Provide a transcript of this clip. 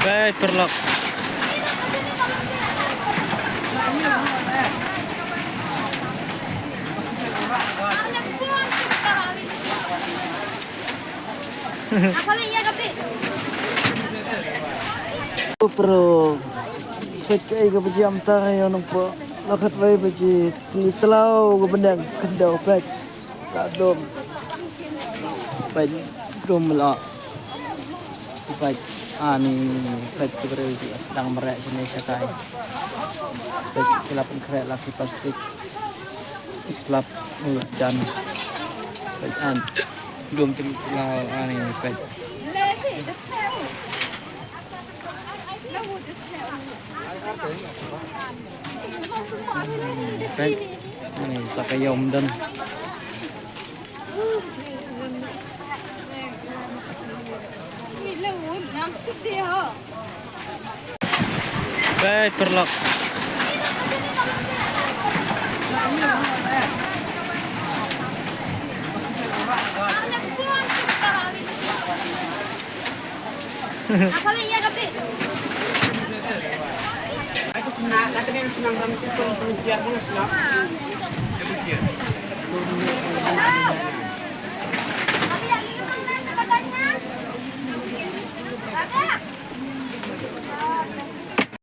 Baik, berlok. Pro pecai ke biji amtar yang nampak lakat bayi biji ni telau ke benang kendau pec tak dom pec dom lah pec ni pec berarti sedang merak sini sakai pec kelapan kerek laki plastik selap dan pec dom telau ni pec Baik, ini pakai yom dan baik berlok.